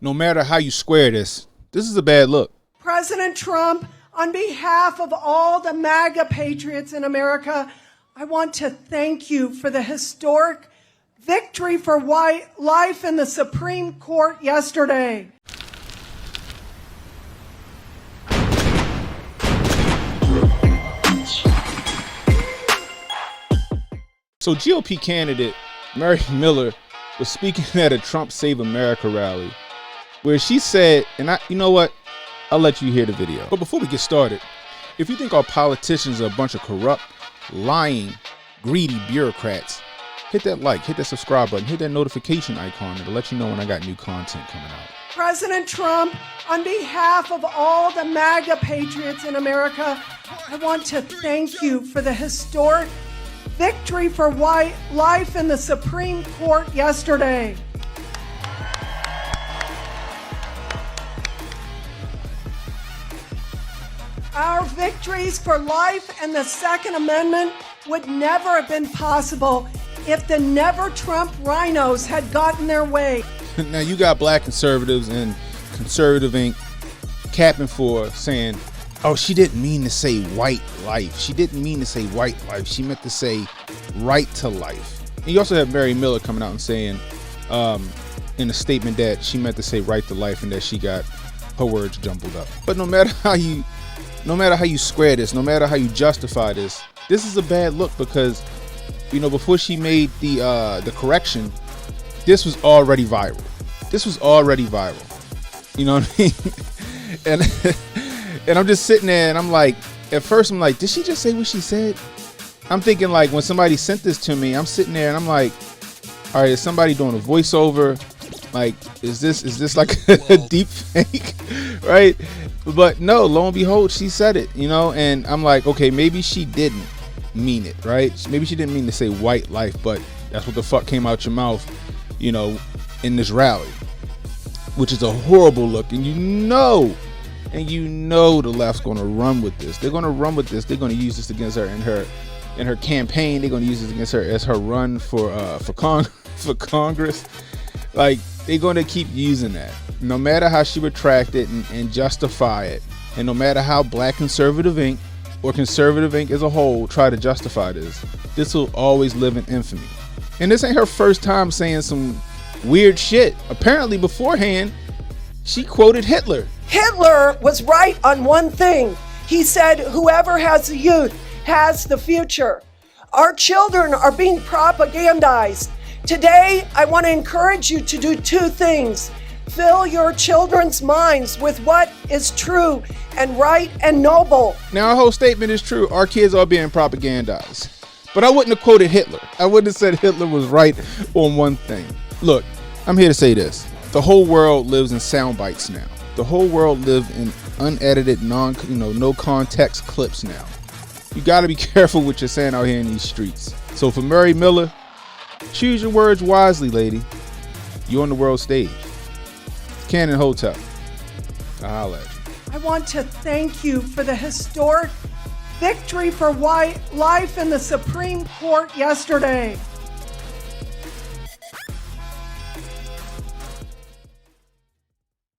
No matter how you square this is a bad look. President Trump, on behalf of all the MAGA patriots in America, I want to thank you for the historic victory for life in the Supreme Court yesterday. So GOP candidate Mary Miller was speaking at a Trump Save America rally where she said, and you know what? I'll let you hear the video. But before we get started, if you think our politicians are a bunch of corrupt, lying, greedy bureaucrats, hit that like, hit that subscribe button, hit that notification icon. It'll let you know when I got new content coming out. President Trump, on behalf of all the MAGA patriots in America, I want to thank you for the historic victory for life in the Supreme Court yesterday. Our victories for life and the Second Amendment would never have been possible if the Never Trump rhinos had gotten their way. Now you got black conservatives and Conservative Inc. capping for saying, oh, she didn't mean to say white life. She didn't mean to say white life. She meant to say right to life. And you also have Mary Miller coming out and saying in a statement that she meant to say right to life and that she got her words jumbled up. But no matter how you square this, no matter how you justify this is a bad look because, you know, before she made the correction, this was already viral. You know what I mean? And I'm just sitting there and I'm like, at first I'm like, did she just say what she said? I'm thinking like when somebody sent this to me, I'm sitting there and I'm like, all right, is somebody doing a voiceover? Like, is this like a deep fake? Right? But no, lo and behold, she said it, you know, and I'm like, okay, maybe she didn't mean it, right? Maybe she didn't mean to say white life, but that's what the fuck came out your mouth, you know, in this rally, which is a horrible look. And you know the left's going to run with this. They're going to run with this. They're going to use this against her in her campaign. They're going to use this against her as her run for Congress. Like, they're going to keep using that. No matter how she retract it and justify it, and no matter how Black Conservative Inc. or Conservative Inc. as a whole try to justify this will always live in infamy. And this ain't her first time saying some weird shit. Apparently beforehand, she quoted Hitler. Hitler was right on one thing. He said, whoever has the youth has the future. Our children are being propagandized. Today, I want to encourage you to do two things. Fill your children's minds with what is true and right and noble. Now, our whole statement is true. Our kids are being propagandized. But I wouldn't have quoted Hitler. I wouldn't have said Hitler was right on one thing. Look, I'm here to say this. The whole world lives in sound bites now. The whole world lives in unedited, no context clips now. You got to be careful what you're saying out here in these streets. So for Mary Miller, choose your words wisely, lady. You're on the world stage. Cannon Hotep. I'll holla at you. I want to thank you for the historic victory for life in the Supreme Court yesterday.